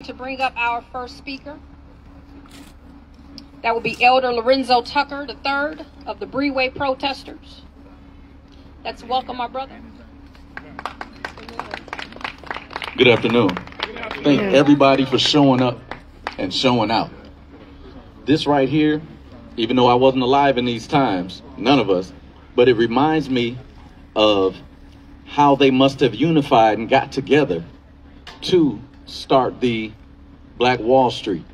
To bring up our first speaker. That will be Elder Lorenzo Tucker III of the Breeway Protestors. Let's welcome our brother. Good afternoon. Thank everybody for showing up and showing out. This right here, even though I wasn't alive in these times, none of us, but it reminds me of how they must have unified and got together to start the Black Wall Street.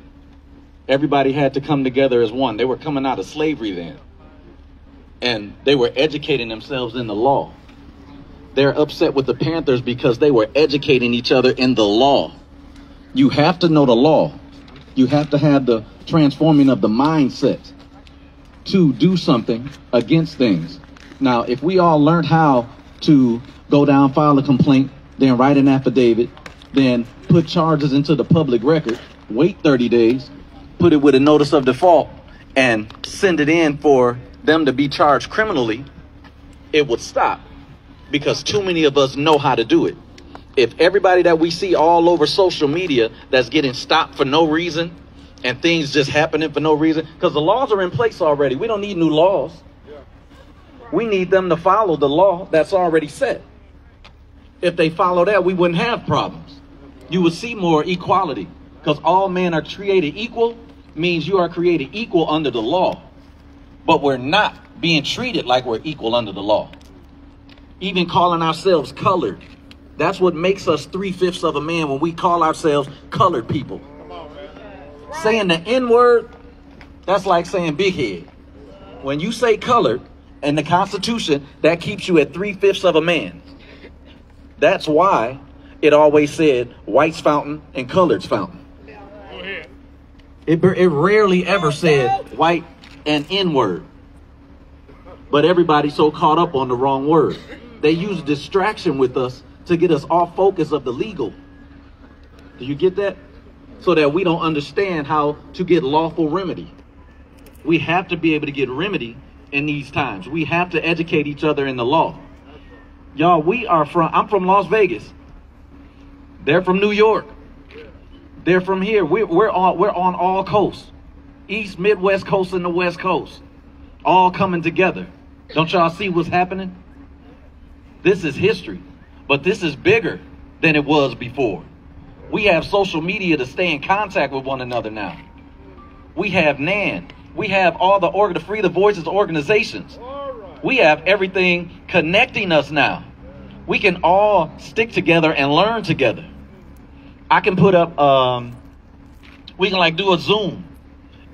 Everybody had to come together as one. They were coming out of slavery then, and they were educating themselves in the law. They're upset with the Panthers because they were educating each other in the law. You have to know the law. You have to have the transforming of the mindset to do something against things. Now, if we all learned how to go down, file a complaint, then write an affidavit, then put charges into the public record, wait 30 days, put it with a notice of default, and send it in for them to be charged criminally, it would stop. Because too many of us know how to do it. If everybody that we see all over social media that's getting stopped for no reason and things just happening for no reason, because the laws are in place already. We don't need new laws. We need them to follow the law that's already set. If they follow that, we wouldn't have problems. You would see more equality, because all men are created equal means you are created equal under the law. But we're not being treated like we're equal under the law. Even calling ourselves colored. That's what makes us 3/5 of a man when we call ourselves colored people. Saying the N-word, that's like saying big head. When you say colored in the Constitution, that keeps you at 3/5 of a man. That's why it always said white's fountain and colored's fountain. It rarely ever said white and N-word. But everybody's so caught up on the wrong word. They use distraction with us to get us off focus of the legal. Do you get that? So that we don't understand how to get lawful remedy. We have to be able to get remedy in these times. We have to educate each other in the law. Y'all, I'm from Las Vegas. They're from New York. They're from here. We're on all coasts. East, Midwest coast, and the West Coast. All coming together. Don't y'all see what's happening? This is history. But this is bigger than it was before. We have social media to stay in contact with one another now. We have NAN. We have all the Free the Voices organizations. We have everything connecting us now. We can all stick together and learn together. I can put up, we can do a Zoom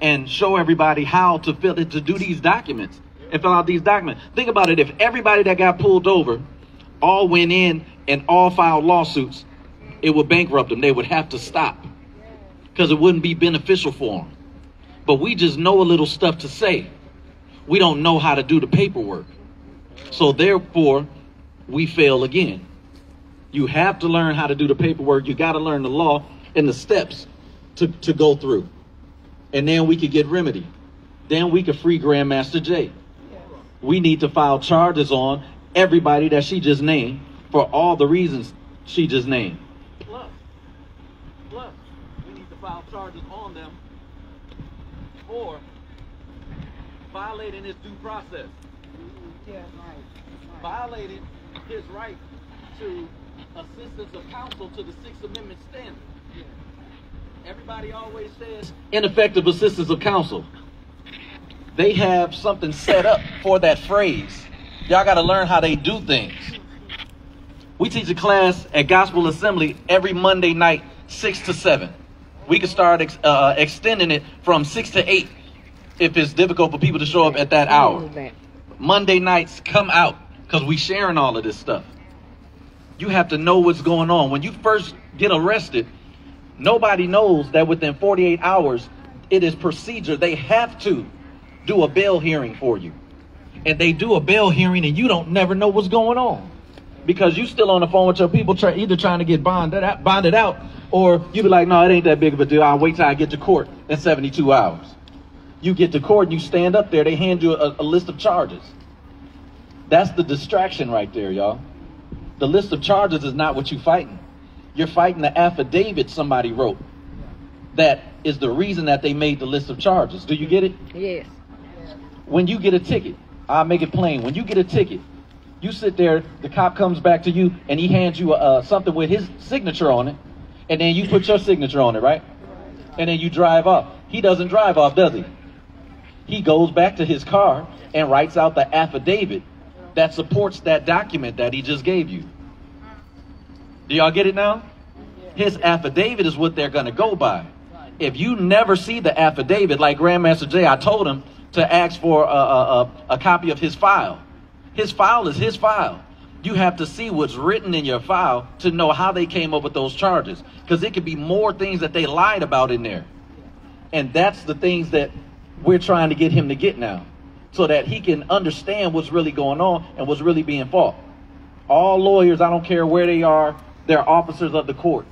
and show everybody how to do these documents and fill out these documents. Think about it. If everybody that got pulled over all went in and all filed lawsuits, it would bankrupt them. They would have to stop because it wouldn't be beneficial for them. But we just know a little stuff to say. We don't know how to do the paperwork. So therefore, we fail again. You have to learn how to do the paperwork. You got to learn the law and the steps to go through. And then we could get remedy. Then we could free Grandmaster Jay. We need to file charges on everybody that she just named for all the reasons she just named. Plus, we need to file charges on them for violating his due process. Violating his right to assistance of counsel to the Sixth Amendment standard. Everybody always says ineffective assistance of counsel. They have something set up for that phrase. Y'all got to learn how they do things. We teach a class at Gospel Assembly every Monday night, 6 to 7. We can start extending it from 6 to 8 if it's difficult for people to show up at that hour. Monday nights, come out because we sharing all of this stuff. You have to know what's going on. When you first get arrested, nobody knows that within 48 hours, it is procedure. They have to do a bail hearing for you. And they do a bail hearing and you don't never know what's going on. Because you still on the phone with your people either trying to get bonded out, or you be like, no, it ain't that big of a deal. I'll wait till I get to court in 72 hours. You get to court and you stand up there. They hand you a list of charges. That's the distraction right there, y'all. The list of charges is not what you're fighting. You're fighting the affidavit somebody wrote that is the reason that they made the list of charges. Do you get it? Yes. When you get a ticket, I'll make it plain. When you get a ticket, you sit there, the cop comes back to you, and he hands you something with his signature on it, and then you put your signature on it, right? And then you drive off. He doesn't drive off, does he? He goes back to his car and writes out the affidavit that supports that document that he just gave you. Do y'all get it now? His affidavit is what they're going to go by. If you never see the affidavit, like Grandmaster Jay, I told him to ask for a copy of his file. His file is his file. You have to see what's written in your file to know how they came up with those charges. Because it could be more things that they lied about in there. And that's the things that we're trying to get him to get now, so that he can understand what's really going on and what's really being fought. All lawyers, I don't care where they are, they're officers of the court.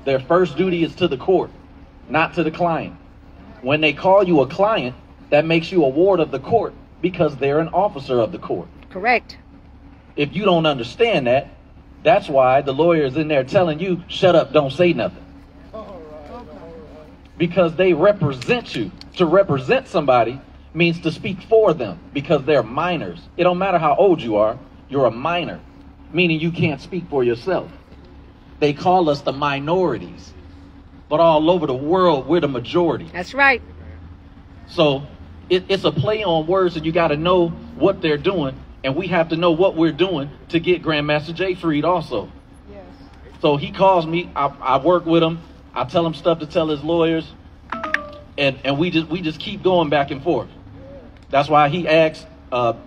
Their first duty is to the court, not to the client. When they call you a client, that makes you a ward of the court because they're an officer of the court. Correct. If you don't understand that, that's why the lawyer is in there telling you, shut up, don't say nothing. Because they represent you. To represent somebody means to speak for them because they're minors. It don't matter how old you are, you're a minor, meaning you can't speak for yourself. They call us the minorities, but all over the world, we're the majority. That's right. So it's a play on words, and you got to know what they're doing, and we have to know what we're doing to get Grandmaster Jay freed also. Yes. So he calls me, I work with him, I tell him stuff to tell his lawyers, and we just keep going back and forth. That's why he asked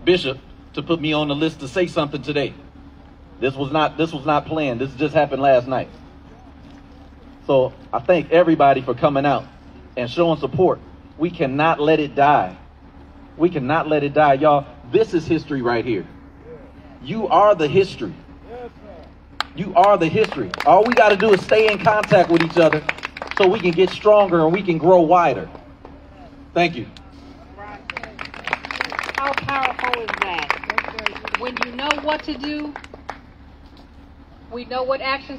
Bishop to put me on the list to say something today. This was not planned. This just happened last night. So I thank everybody for coming out and showing support. We cannot let it die. We cannot let it die, y'all. This is history right here. You are the history. You are the history. All we got to do is stay in contact with each other so we can get stronger and we can grow wider. Thank you. How powerful is that? When you know what to do, we know what actions